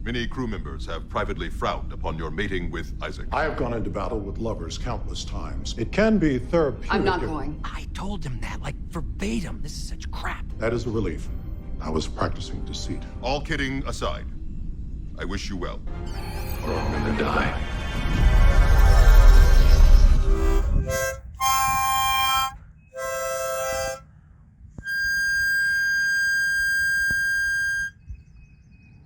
Many crew members have privately frowned upon your mating with Isaac. I have gone into battle with lovers countless times. It can be therapeutic. I'm not going. I told him that, like, verbatim. This is such crap. That is a relief. I was practicing deceit. All kidding aside, I wish you well. Or I'm gonna die.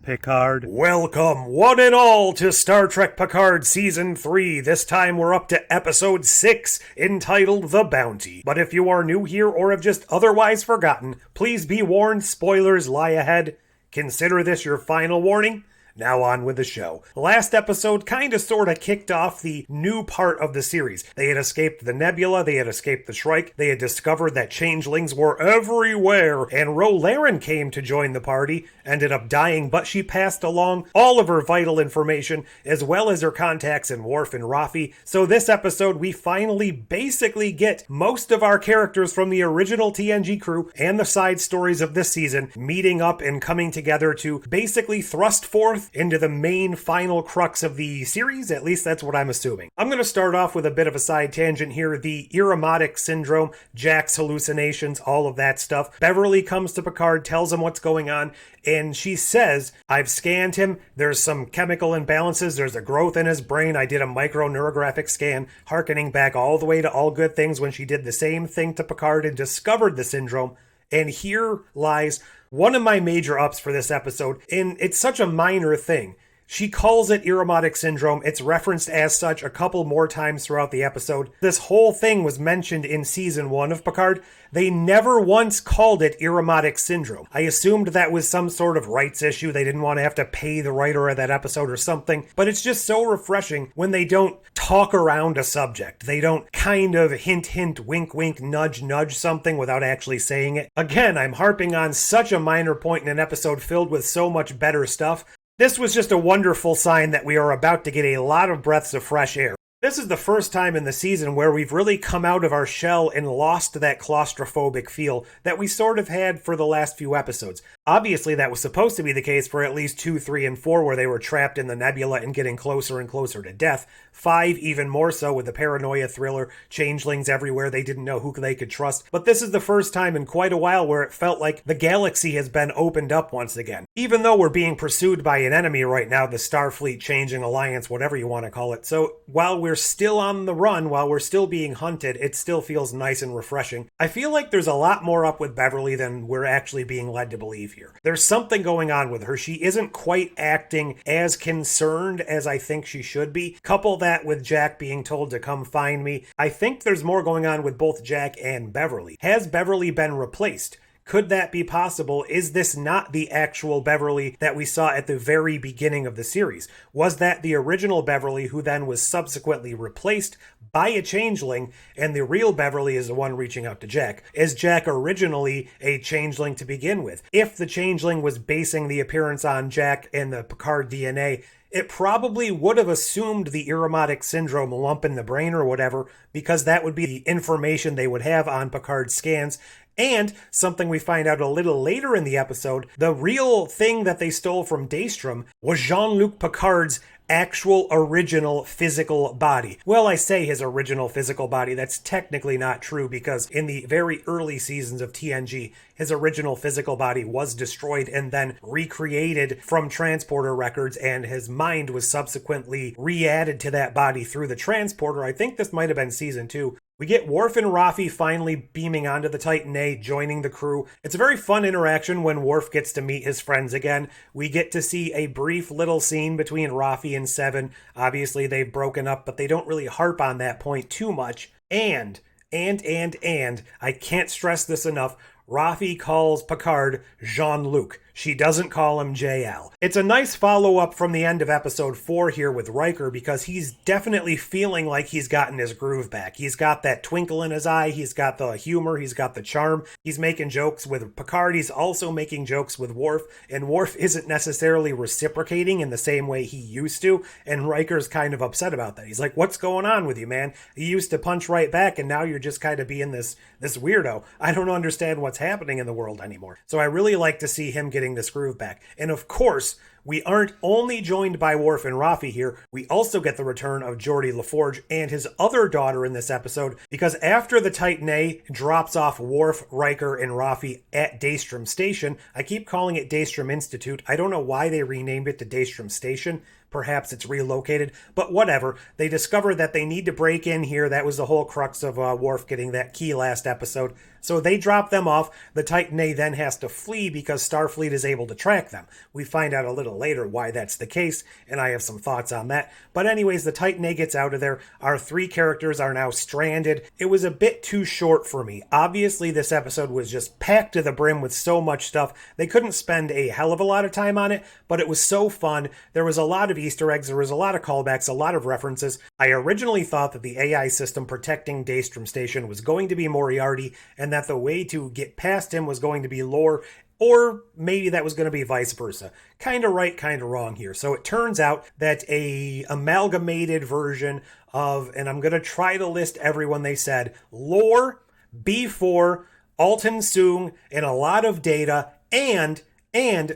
Picard. Welcome, one and all, to Star Trek Picard Season 3. This time we're up to Episode 6, entitled The Bounty. But if you are new here or have just otherwise forgotten, please be warned, spoilers lie ahead. Consider this your final warning. Now on with the show. Last episode kinda sorta kicked off the new part of the series. They had escaped the nebula, they had escaped the Shrike, they had discovered that changelings were everywhere, and Rolaren came to join the party, ended up dying, but she passed along all of her vital information, as well as her contacts in Worf and Rafi. So this episode, we finally basically get most of our characters from the original TNG crew and the side stories of this season meeting up and coming together to basically thrust forth into the main final crux of the series. At least that's what I'm assuming. I'm going to start off with a bit of a side tangent here. The Irumodic syndrome, Jack's hallucinations, all of that stuff. Beverly comes to Picard, tells him what's going on, and she says, I've scanned him. There's some chemical imbalances. There's a growth in his brain. I did a microneurographic scan, harkening back all the way to All Good Things when she did the same thing to Picard and discovered the syndrome. And here lies one of my major ups for this episode, and it's such a minor thing. She calls it Irumodic syndrome. It's referenced as such a couple more times throughout the episode. This whole thing was mentioned in Season 1 of Picard. They never once called it Irumodic syndrome. I assumed that was some sort of rights issue. They didn't want to have to pay the writer of that episode or something. But it's just so refreshing when they don't talk around a subject. They don't kind of hint, hint, wink, wink, nudge, nudge something without actually saying it. Again, I'm harping on such a minor point in an episode filled with so much better stuff. This was just a wonderful sign that we are about to get a lot of breaths of fresh air. This is the first time in the season where we've really come out of our shell and lost that claustrophobic feel that we sort of had for the last few episodes. Obviously, that was supposed to be the case for at least 2, 3, and 4, where they were trapped in the nebula and getting closer and closer to death. 5, even more so, with the paranoia thriller, changelings everywhere, they didn't know who they could trust. But this is the first time in quite a while where it felt like the galaxy has been opened up once again. Even though we're being pursued by an enemy right now, the Starfleet Changing Alliance, whatever you want to call it. So while we're still on the run, while we're still being hunted, it still feels nice and refreshing. I feel like there's a lot more up with Beverly than we're actually being led to believe here. There's something going on with her. She isn't quite acting as concerned as I think she should be. Couple that with Jack being told to come find me. I think there's more going on with both Jack and Beverly. Has Beverly been replaced? Could that be possible? Is this not the actual Beverly that we saw at the very beginning of the series? Was that the original Beverly who then was subsequently replaced by a changeling, and the real Beverly is the one reaching out to Jack? Is Jack originally a changeling to begin with? If the changeling was basing the appearance on Jack and the Picard DNA, it probably would have assumed the Irumodic syndrome lump in the brain or whatever, because that would be the information they would have on Picard's scans. And something we find out a little later in the episode, the real thing that they stole from Daystrom was Jean-Luc Picard's actual original physical body. Well, I say his original physical body. That's technically not true, because in the very early seasons of TNG, his original physical body was destroyed and then recreated from transporter records, and his mind was subsequently re-added to that body through the transporter. I think this might have been season 2. We get Worf and Rafi finally beaming onto the Titan A, joining the crew. It's a very fun interaction when Worf gets to meet his friends again. We get to see a brief little scene between Rafi and Seven. Obviously, they've broken up, but they don't really harp on that point too much. And, I can't stress this enough, Rafi calls Picard Jean-Luc. She doesn't call him JL. It's a nice follow-up from the end of episode 4 here with Riker, because he's definitely feeling like he's gotten his groove back. He's got that twinkle in his eye, he's got the humor, he's got the charm. He's making jokes with Picard, he's also making jokes with Worf, and Worf isn't necessarily reciprocating in the same way he used to, and Riker's kind of upset about that. He's like, what's going on with you, man? You used to punch right back, and now you're just kind of being this weirdo. I don't understand what's happening in the world anymore. So I really like to see him getting this groove back. And of course, we aren't only joined by Worf and Rafi here, we also get the return of Geordi LaForge and his other daughter in this episode, because after the Titan A drops off Worf, Riker, and Rafi at Daystrom Station, I keep calling it Daystrom Institute. I don't know why they renamed it to Daystrom Station. Perhaps it's relocated, but whatever. They discover that they need to break in here. That was the whole crux of Worf getting that key last episode. So they drop them off. The Titan A then has to flee because Starfleet is able to track them. We find out a little later why that's the case, and I have some thoughts on that. But anyways, the Titan A gets out of there. Our 3 characters are now stranded. It was a bit too short for me. Obviously, this episode was just packed to the brim with so much stuff. They couldn't spend a hell of a lot of time on it, but it was so fun. There was a lot of Easter eggs. There was a lot of callbacks, a lot of references. I originally thought that the AI system protecting Daystrom Station was going to be Moriarty, and that the way to get past him was going to be Lore, or maybe that was going to be vice versa. Kind of right, kind of wrong here. So it turns out that a amalgamated version of, and I'm going to try to list everyone they said, Lore, B4, Alton Soong, and a lot of Data, and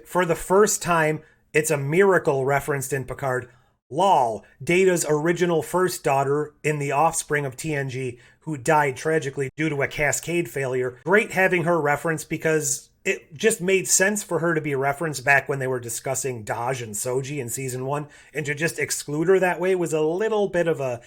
for the first time, it's a miracle referenced in Picard, Lal, Data's original first daughter in the offspring of TNG, who died tragically due to a cascade failure. Great having her referenced because it just made sense for her to be referenced back when they were discussing Daj and Soji in season 1, and to just exclude her that way was a little bit of a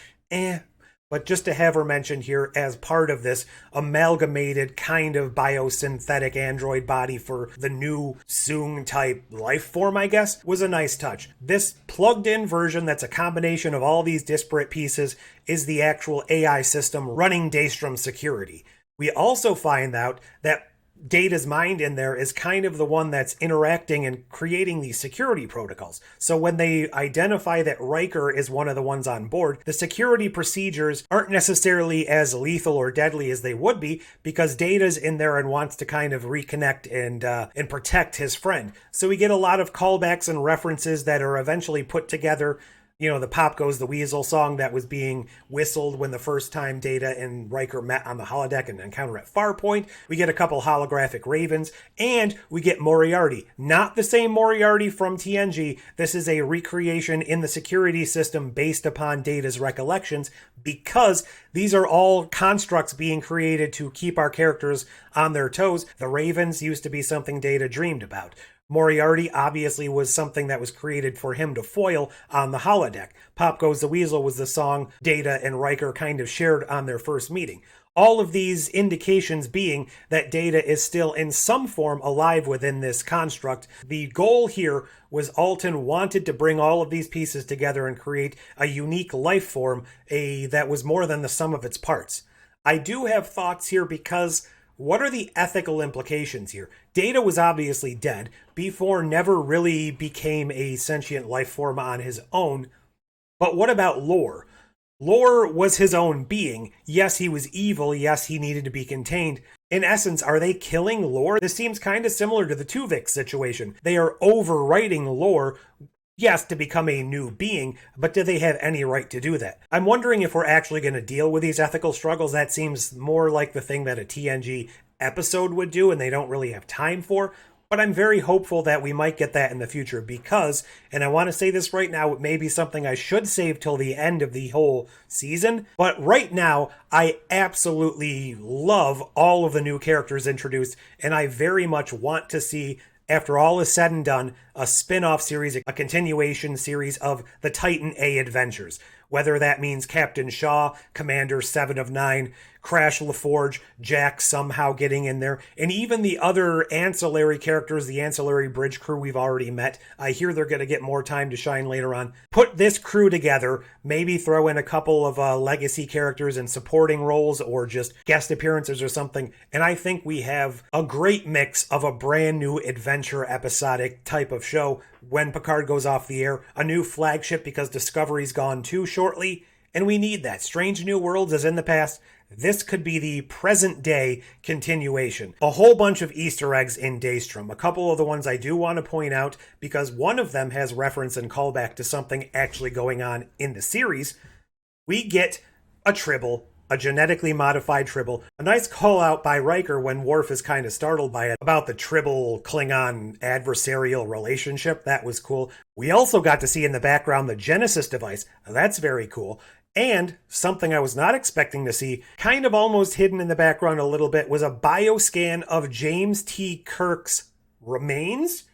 But just to have her mentioned here as part of this amalgamated kind of biosynthetic android body for the new Soong-type life form, I guess, was a nice touch. This plugged-in version that's a combination of all these disparate pieces is the actual AI system running Daystrom security. We also find out that Data's mind in there is kind of the one that's interacting and creating these security protocols. So when they identify that Riker is one of the ones on board, the security procedures aren't necessarily as lethal or deadly as they would be because Data's in there and wants to kind of reconnect and protect his friend. So we get a lot of callbacks and references that are eventually put together. You know, the Pop Goes the Weasel song that was being whistled when the first time Data and Riker met on the holodeck and encounter at Farpoint. We get a couple holographic ravens, and we get Moriarty. Not the same Moriarty from TNG. This is a recreation in the security system based upon Data's recollections, because these are all constructs being created to keep our characters on their toes. The ravens used to be something Data dreamed about. Moriarty obviously was something that was created for him to foil on the holodeck. Pop Goes the Weasel was the song Data and Riker kind of shared on their first meeting. All of these indications being that Data is still in some form alive within this construct. The goal here was Alton wanted to bring all of these pieces together and create a unique life form, that was more than the sum of its parts. I do have thoughts here because what are the ethical implications here? Data was obviously dead. B4 never really became a sentient life form on his own. But what about Lore? Lore was his own being. Yes, he was evil. Yes, he needed to be contained. In essence, are they killing Lore? This seems kind of similar to the Tuvix situation. They are overwriting Lore, yes, to become a new being, but do they have any right to do that? I'm wondering if we're actually going to deal with these ethical struggles. That seems more like the thing that a TNG episode would do, and they don't really have time for. But I'm very hopeful that we might get that in the future because, and I want to say this right now, it may be something I should save till the end of the whole season, but right now, I absolutely love all of the new characters introduced, and I very much want to see, after all is said and done, a spin-off series, a continuation series of the Titan A adventures. Whether that means Captain Shaw, Commander 7 of 9, Crash LaForge, Jack somehow getting in there, and even the other ancillary characters, the ancillary bridge crew we've already met. I hear they're going to get more time to shine later on. Put this crew together, maybe throw in a couple of legacy characters in supporting roles or just guest appearances or something, and I think we have a great mix of a brand new adventure episodic type of show when Picard goes off the air, a new flagship because Discovery's gone too shortly, and we need that. Strange New Worlds is in the past. This could be the present day continuation. A whole bunch of Easter eggs in Daystrom. A couple of the ones I do want to point out because one of them has reference and callback to something actually going on in the series. We get a Tribble a genetically modified tribble. A nice call out by Riker when Worf is kind of startled by it about the tribble Klingon adversarial relationship. That was cool. We also got to see in the background the Genesis device. That's very cool. And something I was not expecting to see, kind of almost hidden in the background a little bit, was a bioscan of James T. Kirk's remains.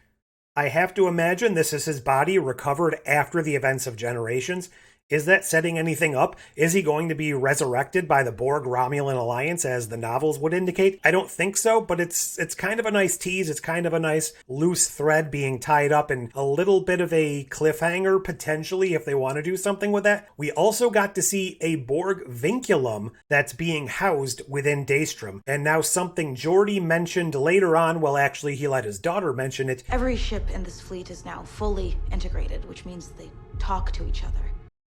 I have to imagine this is his body recovered after the events of Generations. Is that setting anything up? Is he going to be resurrected by the Borg-Romulan alliance, as the novels would indicate? I don't think so, but it's kind of a nice tease. It's kind of a nice loose thread being tied up, and a little bit of a cliffhanger, potentially, if they want to do something with that. We also got to see a Borg vinculum that's being housed within Daystrom, and now something Geordi mentioned later on, well, actually, he let his daughter mention it. Every ship in this fleet is now fully integrated, which means they talk to each other.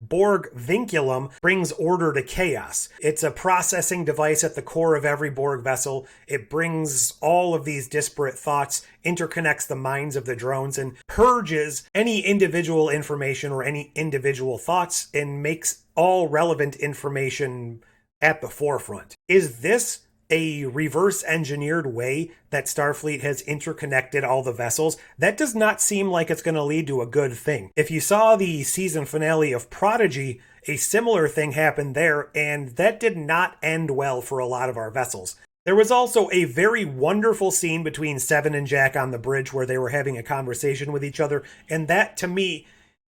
Borg vinculum brings order to chaos. It's a processing device at the core of every Borg vessel. It brings all of these disparate thoughts, interconnects the minds of the drones, and purges any individual information or any individual thoughts, and makes all relevant information at the forefront. Is this a reverse engineered way that Starfleet has interconnected all the vessels? That does not seem like it's going to lead to a good thing. If you saw the season finale of Prodigy, a similar thing happened there, and that did not end well for a lot of our vessels. There was also a very wonderful scene between Seven and Jack on the bridge where they were having a conversation with each other, and that, to me,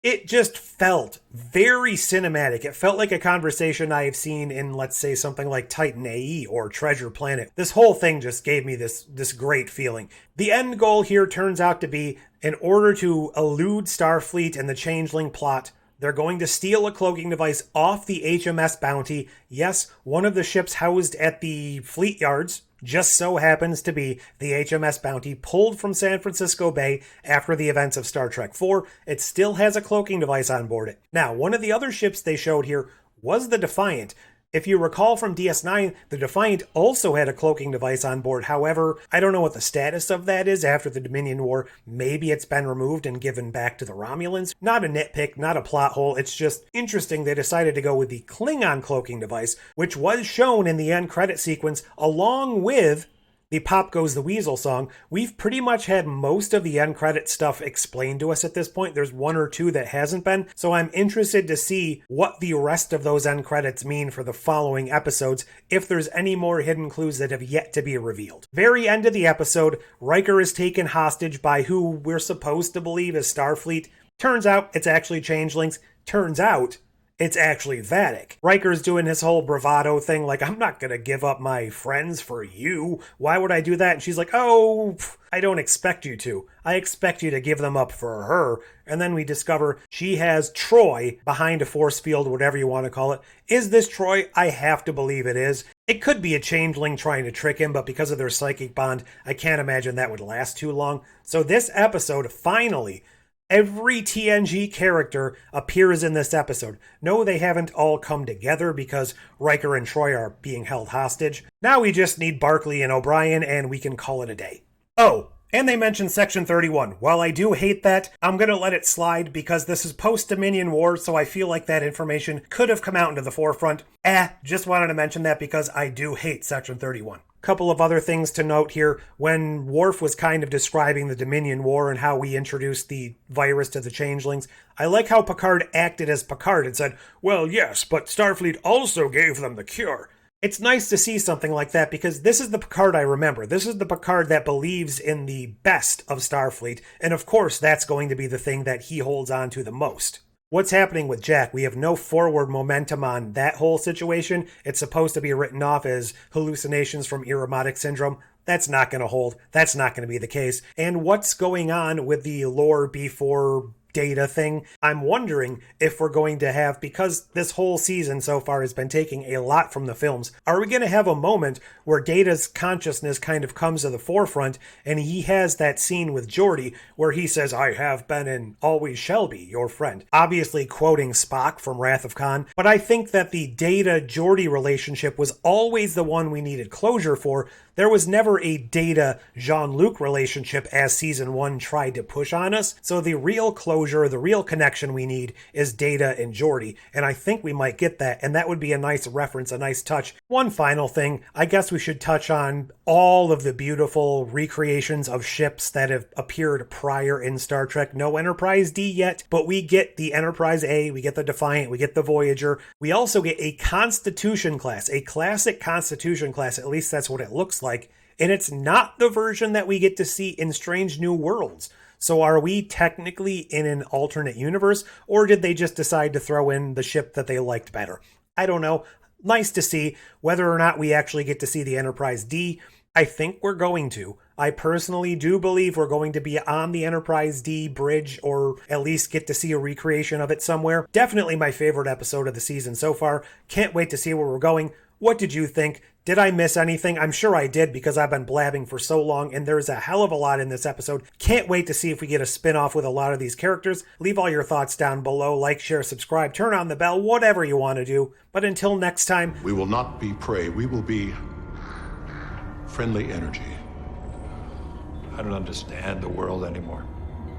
it just felt very cinematic. It felt like a conversation I have seen in, let's say, something like Titan AE or Treasure Planet. This whole thing just gave me this great feeling. The end goal here turns out to be, in order to elude Starfleet and the Changeling plot, they're going to steal a cloaking device off the HMS Bounty. Yes, one of the ships housed at the fleet yards just so happens to be the HMS Bounty, pulled from San Francisco Bay after the events of Star Trek IV. It still has a cloaking device on board it. Now, one of the other ships they showed here was the Defiant. If you recall from DS9, the Defiant also had a cloaking device on board. However, I don't know what the status of that is after the Dominion War. Maybe it's been removed and given back to the Romulans. Not a nitpick, not a plot hole. It's just interesting they decided to go with the Klingon cloaking device, which was shown in the end credit sequence along with the Pop Goes the Weasel song. We've pretty much had most of the end credit stuff explained to us at this point. There's one or two that hasn't been, so I'm interested to see what the rest of those end credits mean for the following episodes, if there's any more hidden clues that have yet to be revealed. Very end of the episode, Riker is taken hostage by who we're supposed to believe is Starfleet. Turns out it's actually Changelings. Turns out it's actually Vadic. Riker's doing his whole bravado thing, like, I'm not gonna give up my friends for you. Why would I do that? And she's like, oh, I don't expect you to. I expect you to give them up for her. And then we discover she has Troy behind a force field, whatever you want to call it. Is this Troy? I have to believe it is. It could be a changeling trying to trick him, but because of their psychic bond, I can't imagine that would last too long. So this episode, finally, every TNG character appears in this episode. No, they haven't all come together because Riker and Troy are being held hostage. Now we just need Barclay and O'Brien, and we can call it a day. Oh, and they mentioned Section 31. While I do hate that, I'm going to let it slide because this is post-Dominion War, so I feel like that information could have come out into the forefront. Just wanted to mention that because I do hate Section 31. Couple of other things to note here. When Worf was kind of describing the Dominion War and how we introduced the virus to the Changelings, I like how Picard acted as Picard and said, well, yes, but Starfleet also gave them the cure. It's nice to see something like that because this is the Picard I remember. This is the Picard that believes in the best of Starfleet, and of course that's going to be the thing that he holds on to the most. What's happening with Jack? We have no forward momentum on that whole situation. It's supposed to be written off as hallucinations from Irumodic syndrome. That's not going to hold. That's not going to be the case. And what's going on with the lore before Data thing? I'm wondering if we're going to have, because this whole season so far has been taking a lot from the films, are we going to have a moment where Data's consciousness kind of comes to the forefront and he has that scene with Geordi where he says, I have been and always shall be your friend. Obviously quoting Spock from Wrath of Khan, but I think that the Data-Geordi relationship was always the one we needed closure for. There was never a Data Jean-Luc relationship as season 1 tried to push on us, so the real closure, the real connection we need is Data and Geordi, and I think we might get that, and that would be a nice reference, a nice touch. One final thing, I guess we should touch on all of the beautiful recreations of ships that have appeared prior in Star Trek. No Enterprise D yet, but we get the Enterprise A, we get the Defiant, we get the Voyager. We also get a Constitution class, a classic Constitution class, at least that's what it looks like, and it's not the version that we get to see in Strange New Worlds. So are we technically in an alternate universe, or did they just decide to throw in the ship that they liked better? I don't know. Nice to see. Whether or not we actually get to see the Enterprise D, I think we're going to. I personally do believe we're going to be on the Enterprise D bridge, or at least get to see a recreation of it somewhere. Definitely my favorite episode of the season so far. Can't wait to see where we're going. What did you think? Did I miss anything? I'm sure I did, because I've been blabbing for so long, and there's a hell of a lot in this episode. Can't wait to see if we get a spin-off with a lot of these characters. Leave all your thoughts down below. Like, share, subscribe, turn on the bell, whatever you want to do. But until next time, We will not be prey. We will be friendly energy. I don't understand the world anymore.